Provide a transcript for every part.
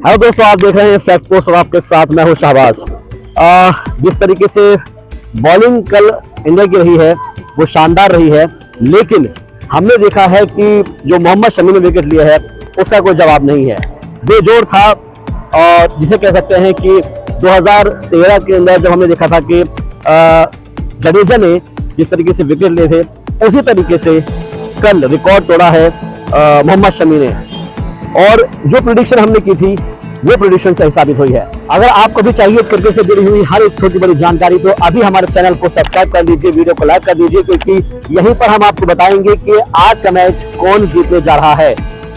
Hello दोस्तों, आप देख रहे हैं फैक्ट पोस्ट और आपके साथ मैं हूं शाहबाज। जिस तरीके से बॉलिंग कल इंडिया की रही है वो शानदार रही है, लेकिन हमने देखा है कि जो मोहम्मद शमी ने विकेट लिया है उसका कोई जवाब नहीं है। बेजोड़ था और जिसे कह सकते हैं कि 2013 के अंदर जब हमने देखा था कि जडेजा ने जिस तरीके से विकेट लिए थे उसी तरीके से कल रिकॉर्ड तोड़ा है मोहम्मद शमी ने। और जो प्रेडिक्शन हमने की थी वो प्रेडिक्शन सही साबित हुई है। अगर आपको भी चाहिए क्रिकेट से जुड़ी हुई हर एक छोटी बड़ी जानकारी तो अभी हमारे चैनल को सब्सक्राइब कर लीजिए, वीडियो को लाइक कर दीजिए, क्योंकि यहीं पर हम आपको बताएंगे कि आज का मैच कौन जीतने जा रहा है।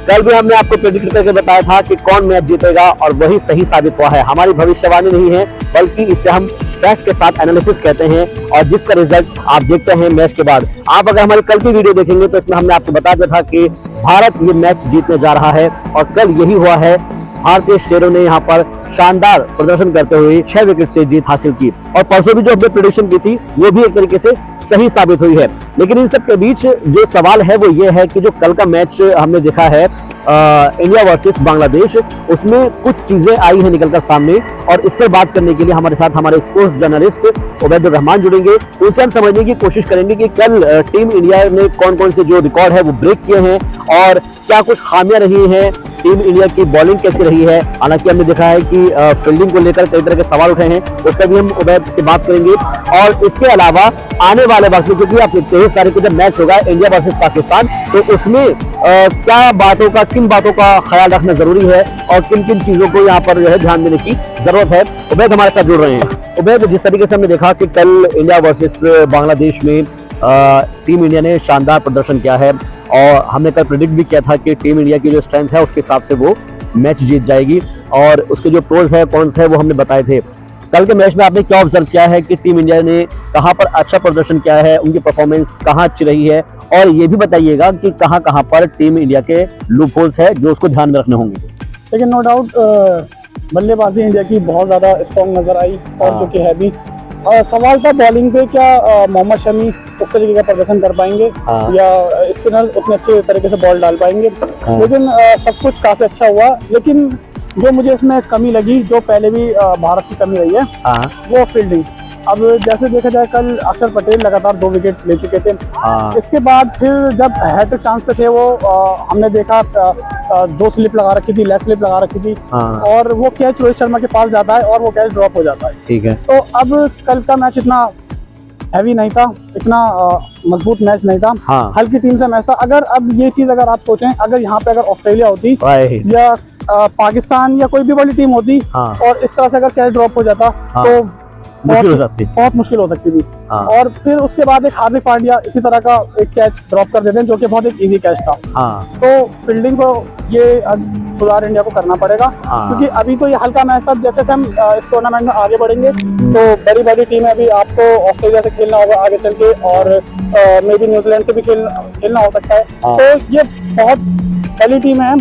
कल भी हमने आपको प्रेडिक्ट करके बताया था कि कौन मैच जीतेगा और वही सही साबित हुआ है। हमारी भविष्यवाणी नहीं है बल्कि इसे हम फैक्ट के साथ एनालिसिस कहते हैं और जिसका रिजल्ट आप देखते हैं मैच के बाद। आप अगर हमारी कल की वीडियो देखेंगे तो इसमें हमने आपको बता दिया था कि भारत ये मैच जीतने जा रहा है और कल यही हुआ है। भारतीय शेरों ने यहाँ पर शानदार प्रदर्शन करते हुए 6 विकेट से जीत हासिल की और परसों भी जो हमने प्रेडिक्शन की थी वो भी एक तरीके से सही साबित हुई है। लेकिन इन सब के बीच जो सवाल है वो ये है कि जो कल का मैच हमने देखा है इंडिया वर्सेस बांग्लादेश, उसमें कुछ चीजें आई हैं निकलकर सामने और इस पर बात करने के लिए हमारे साथ हमारे स्पोर्ट्स जर्नलिस्ट उबैदुर रहमान जुड़ेंगे। उनसे हम समझने की कोशिश करेंगे कि कल टीम इंडिया ने कौन कौन से जो रिकॉर्ड है वो ब्रेक किए हैं और क्या कुछ खामियां रही हैं, टीम इंडिया की बॉलिंग कैसी रही है। हालांकि हमने देखा है कि फील्डिंग को लेकर कई तरह के सवाल उठे हैं, उस पर भी हम उबैद से बात करेंगे। और इसके अलावा आने वाले वक्त में, क्योंकि अब 23 तारीख को जब मैच होगा इंडिया वर्सेस पाकिस्तान, तो उसमें क्या बातों का, किन बातों का ख्याल रखना जरूरी है और किन किन चीजों को यहाँ पर जो है ध्यान देने की जरूरत है। उबैद हमारे साथ जुड़ रहे हैं। उबैद, जिस तरीके से हमने देखा कि कल इंडिया वर्सेस बांग्लादेश में टीम इंडिया ने शानदार प्रदर्शन किया है और हमने कल प्रेडिक्ट भी किया था कि टीम इंडिया की जो स्ट्रेंथ है उसके हिसाब से वो मैच जीत जाएगी और उसके जो प्रोज है कौन्स है वो हमने बताए थे। कल के मैच में आपने क्या ऑब्जर्व किया है कि टीम इंडिया ने कहां पर अच्छा प्रदर्शन किया है, उनकी परफॉर्मेंस कहां अच्छी रही है और ये भी बताइएगा कि कहां कहां पर टीम इंडिया के लूप होल्स है जो उसको ध्यान में रखने होंगे। लेकिन नो डाउट बल्लेबाजी इंडिया की बहुत ज़्यादा स्ट्रॉन्ग नज़र आई और जो कि है भी। सवाल था बॉलिंग पे, क्या मोहम्मद शमी उस तरीके का प्रदर्शन कर पाएंगे या स्पिनर उतने अच्छे तरीके से बॉल डाल पाएंगे। लेकिन सब कुछ काफ़ी अच्छा हुआ। लेकिन जो मुझे इसमें कमी लगी, जो पहले भी भारत की कमी रही है, वो फील्डिंग। अब जैसे देखा जाए कल अक्षर पटेल लगातार 2 विकेट ले चुके थे। इसके बाद फिर जब हैट्रिक चांस पे थे वो हमने देखा 2 स्लिप लगा रखी थी, लेग स्लिप लगा रखी थी और वो कैच रोहित शर्मा के पास जाता है और वो कैच ड्रॉप हो जाता है। ठीक है। तो अब कल का मैच इतना हैवी नहीं था, इतना मजबूत मैच नहीं था, हल्की टीम से मैच था। अगर अब ये चीज अगर आप सोचें, अगर यहाँ पे अगर ऑस्ट्रेलिया होती या पाकिस्तान या कोई भी बड़ी टीम होती और इस तरह से अगर कैच ड्रॉप हो जाता तो बहुत मुश्किल हो सकती थी। और फिर उसके बाद एक हार्दिक पांड्या इसी तरह का एक कैच ड्रॉप कर देते हैं जो कि बहुत एक इजी कैच था। तो फील्डिंग को ये सुधार इंडिया को करना पड़ेगा, क्योंकि अभी तो ये हल्का मैच था। जैसे हम इस टूर्नामेंट में आगे बढ़ेंगे तो बड़ी बड़ी टीमें, अभी आपको ऑस्ट्रेलिया से खेलना होगा आगे चल के और मे बी न्यूजीलैंड से भी खेलना हो सकता है। तो ये बहुत बड़ी टीम है,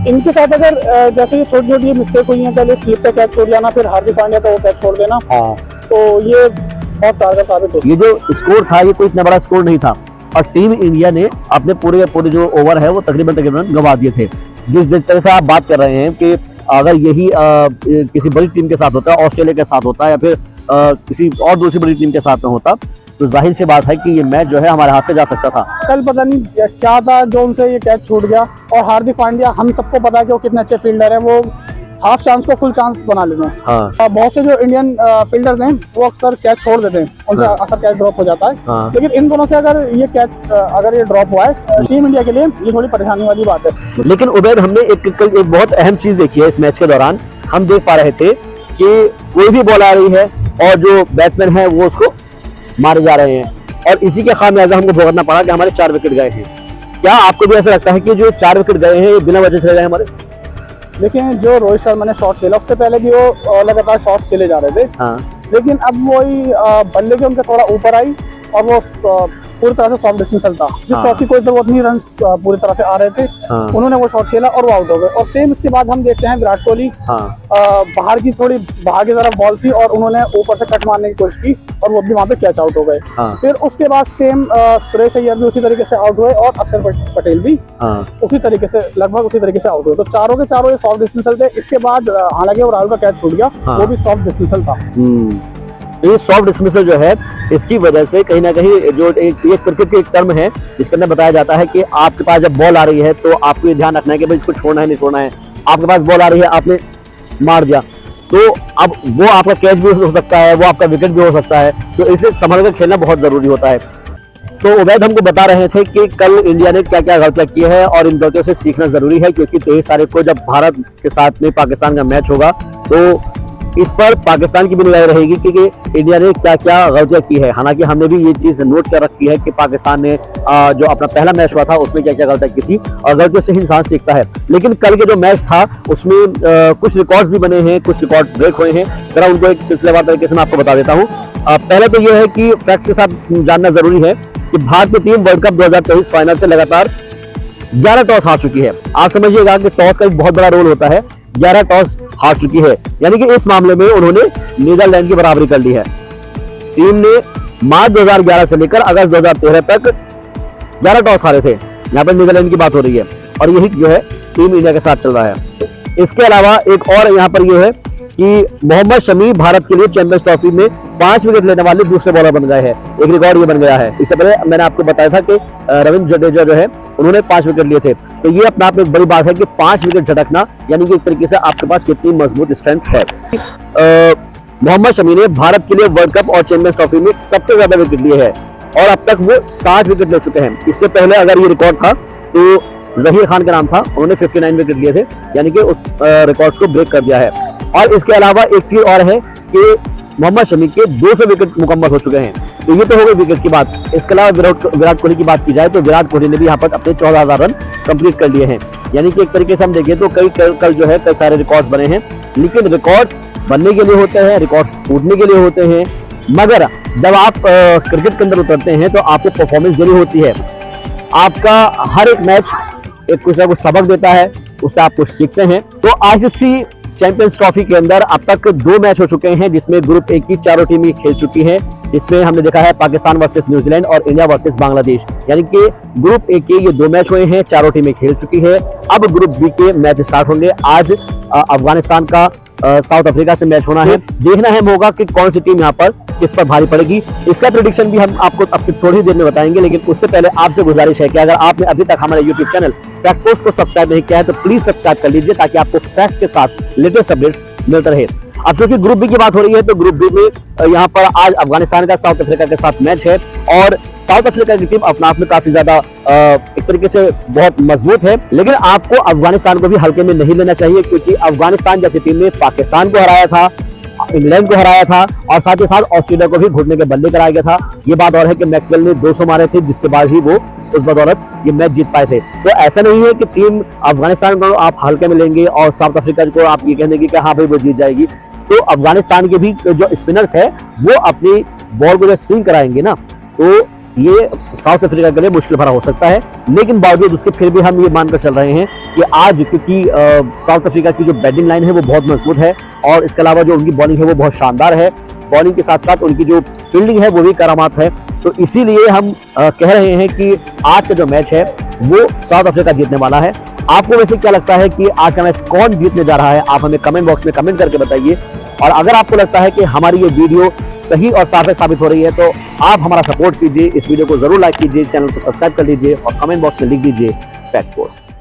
इनके साथ अगर जैसे ये छोटी छोटी मिस्टेक हुई है, पहले स्लिप पे कैच छोड़ जाना, फिर हार्दिक पांड्या का वो कैच छोड़ देना, तो ये बहुत कारगर साबित होगी। ये जो स्कोर था ये कोई इतना बड़ा स्कोर नहीं था और टीम इंडिया ने अपने पूरे जो ओवर है वो तकरीबन गंवा दिए थे। जिस तरह से आप बात कर रहे हैं कि अगर यही किसी बड़ी टीम के साथ होता, ऑस्ट्रेलिया के साथ होता या फिर किसी और दूसरी बड़ी टीम के साथ में होता, तो जाहिर सी बात है कि ये मैच जो है हमारे हाथ से जा सकता था। कल पता नहीं क्या था जो उनसे ये कैच छूट गया। और हार्दिक पांड्या, हम सबको पता है कि वो कितने अच्छे फील्डर हैं, वो हाफ चांस को फुल चांस बना लेते हैं। बहुत से जो इंडियन फील्डर्स हैं वो अक्सर कैच छोड़ देते हैं, उनसे अक्सर कैच ड्रॉप हो जाता है। लेकिन इन दोनों से अगर ये कैच अगर ये ड्रॉप हुआ है टीम इंडिया के लिए ये थोड़ी परेशानी वाली बात है। लेकिन उबैद, हमने एक बहुत अहम चीज देखी है इस मैच के दौरान। हम देख पा रहे थे कि कोई भी बॉल आ रही है और जो बैट्समैन है वो उसको मारे जा रहे हैं और इसी के खामियाजा हमको भुगतना पड़ा कि हमारे 4 विकेट गए हैं। क्या आपको भी ऐसा लगता है कि जो 4 विकेट गए हैं ये बिना वजह से गए हमारे? देखिए, जो रोहित शर्मा ने शॉट खेला उससे पहले भी वो लगातार शॉट्स खेले जा रहे थे। लेकिन अब वही बल्ले के उनके थोड़ा ऊपर आई और वो पूरी तरह से सॉफ्ट डिस्मिसल था। जिस शॉट की कोई जरूरत नहीं, रन पूरी तरह से आ रहे थे, उन्होंने वो शॉट खेला और वो आउट हो गए। और सेम इसके बाद हम देखते हैं विराट कोहली, बाहर की तरफ बॉल थी और उन्होंने ऊपर से कट मारने की कोशिश की और वो भी वहां पे कैच आउट हो गए। फिर उसके बाद सेम सुरेश अय्यर भी उसी तरीके से आउट हुए और अक्षर पटेल भी उसी तरीके से, लगभग उसी तरीके से आउट हुए। तो चारों के चारों ये सॉफ्ट डिस्मिसल थे। इसके बाद हालांकि वो राहुल का कैच छूट गया, वो भी सॉफ्ट डिस्मिसल था। ये सॉफ्ट डिस्मिसल जो है, इसकी वजह से कहीं ना कहीं जो एक क्रिकेट की एक टर्म है जिसके अंदर बताया जाता है कि आपके पास जब बॉल आ रही है तो आपको ये ध्यान रखना है कि भाई इसको छोड़ना है नहीं छोड़ना है। आपके पास बॉल आ रही है, आपने मार दिया तो अब वो आपका कैच भी हो सकता है, वो आपका विकेट भी हो सकता है, तो इसलिए संभल कर खेलना बहुत जरूरी होता है। तो उबैद हमको बता रहे थे कि कल इंडिया ने क्या क्या गलतियां की है और इन गलतियों से सीखना जरूरी है, क्योंकि 23 तारीख को जब भारत के साथ में पाकिस्तान का मैच होगा तो इस पर पाकिस्तान की भी निगाह रहेगी कि इंडिया ने क्या क्या गलतियां की है। हालांकि हमने भी ये चीज नोट कर रखी है कि पाकिस्तान ने जो अपना पहला मैच हुआ था उसमें क्या क्या गलतियां की थी और गलतियों से ही इंसान सीखता है। लेकिन कल के जो मैच था उसमें कुछ रिकॉर्ड्स भी बने हैं, कुछ रिकॉर्ड ब्रेक हुए हैं। जरा उनको एक सिलसिलेवार तरीके से मैं आपको बता देता हूँ। पहले तो यह है कि फैक्ट्स के साथ जानना जरूरी है कि भारतीय टीम वर्ल्ड कप 2023 फाइनल से लगातार 11 टॉस हार चुकी है। आप समझिएगा कि टॉस का एक बहुत बड़ा रोल होता है। 11 टॉस हार चुकी है, यानी कि इस मामले में उन्होंने नीदरलैंड की बराबरी कर ली है। टीम ने मार्च 2011 से लेकर अगस्त 2013 तक 11 टॉस हारे थे। यहाँ पर नीदरलैंड की बात हो रही है और यही जो है टीम इंडिया के साथ चल रहा है। इसके अलावा एक और यहाँ पर यह है कि मोहम्मद शमी भारत के लिए चैंपियंस ट्रॉफी में 5 विकेट लेने वाले दूसरे बॉलर बन गए हैं। एक रिकॉर्ड ये बन गया है। इससे पहले मैंने आपको बताया था कि रविंद्र जडेजा जो है उन्होंने 5 विकेट लिए थे। तो ये अपने आप में एक बड़ी बात है कि 5 विकेट झटकना, यानी कि एक तरीके से आपके पास कितनी मजबूत स्ट्रेंथ है। मोहम्मद शमी ने भारत के लिए वर्ल्ड कप और चैंपियंस ट्रॉफी में सबसे ज्यादा विकेट लिए हैं और अब तक वो 60 विकेट ले चुके हैं। इससे पहले अगर ये रिकॉर्ड था तो जहीर खान का नाम था, उन्होंने 59 विकेट लिए थे, यानी कि उस रिकॉर्ड्स को ब्रेक कर दिया है। और इसके अलावा एक चीज और है कि मोहम्मद शमी के 200 विकेट मुकम्मल हो चुके हैं। तो ये तो हो गई विकेट की बात। इसके अलावा विराट कोहली की बात की जाए तो विराट कोहली ने भी यहाँ पर अपने 14,000 रन कंप्लीट कर लिए हैं। यानी कि एक तरीके से हम देखें तो कल जो है कई सारे रिकॉर्ड्स बने हैं। लेकिन रिकॉर्ड्स बनने के लिए होते हैं, रिकॉर्ड्स टूटने के लिए होते हैं, मगर जब आप क्रिकेट के अंदर उतरते हैं तो आपको परफॉर्मेंस देनी होती है। आपका हर एक मैच एक कुछ ना कुछ सबक देता है, उससे आप कुछ सीखते हैं। तो आईसीसी चैंपियंस ट्रॉफी के अंदर अब तक 2 मैच हो चुके हैं, जिसमें ग्रुप ए की चारों टीमें खेल चुकी हैं। इसमें हमने देखा है पाकिस्तान वर्सेस न्यूजीलैंड और इंडिया वर्सेस बांग्लादेश, यानी कि ग्रुप ए के ये 2 मैच हुए हैं, चारों टीमें खेल चुकी है। अब ग्रुप बी के मैच स्टार्ट होंगे। आज अफगानिस्तान का साउथ अफ्रीका से मैच होना है। देखना है होगा कि कौन सी टीम यहाँ पर किस पर भारी पड़ेगी। इसका प्रेडिक्शन भी हम आपको अब से थोड़ी देर में बताएंगे, लेकिन उससे पहले आपसे गुजारिश है कि अगर आपने अभी तक हमारे YouTube चैनल फैक्ट पोस्ट को सब्सक्राइब नहीं किया है तो प्लीज सब्सक्राइब कर लीजिए, ताकि आपको फैक्ट के साथ लेटेस्ट अपडेट्स मिलते रहे। अब क्योंकि ग्रुप बी की बात हो रही है तो ग्रुप बी में यहाँ पर आज अफगानिस्तान का साउथ अफ्रीका के साथ मैच है और साउथ अफ्रीका की टीम अपने आप में काफी ज्यादा एक तरीके से बहुत मजबूत है। लेकिन आपको अफगानिस्तान को भी हल्के में नहीं लेना चाहिए, क्योंकि अफगानिस्तान जैसी टीम ने पाकिस्तान को हराया था, इंग्लैंड को हराया था और साथ ही साथ ऑस्ट्रेलिया को भी घुटने के बल्ले कराया गया था। ये बात और है कि मैक्सवेल ने 200 मारे थे, जिसके बाद ही वो उस बदौलत ये मैच जीत पाए थे। तो ऐसा नहीं है कि टीम अफगानिस्तान को आप हल्के में लेंगे और साउथ अफ्रीका को आप ये कहने की हाँ भाई वो जीत जाएगी। तो अफगानिस्तान के भी जो स्पिनर्स है वो अपनी बॉल को जब स्विंग कराएंगे ना, तो ये साउथ अफ्रीका के लिए मुश्किल भरा हो सकता है। लेकिन बावजूद उसके फिर भी हम ये मानकर चल रहे हैं कि आज, क्योंकि साउथ अफ्रीका की जो बैटिंग लाइन है वो बहुत मजबूत है और इसके अलावा जो उनकी बॉलिंग है वो बहुत शानदार है। बॉलिंग के साथ साथ उनकी जो फील्डिंग है वो भी करामात है। तो इसीलिए हम कह रहे हैं कि आज का जो मैच है वो साउथ अफ्रीका जीतने वाला है। आपको वैसे क्या लगता है कि आज का मैच कौन जीतने जा रहा है? आप हमें कमेंट बॉक्स में कमेंट करके बताइए। और अगर आपको लगता है कि हमारी ये वीडियो सही और सार्थक साबित हो रही है तो आप हमारा सपोर्ट कीजिए, इस वीडियो को जरूर लाइक कीजिए, चैनल को सब्सक्राइब कर लीजिए और कमेंट बॉक्स में लिख दीजिए फैक्ट पोस्ट।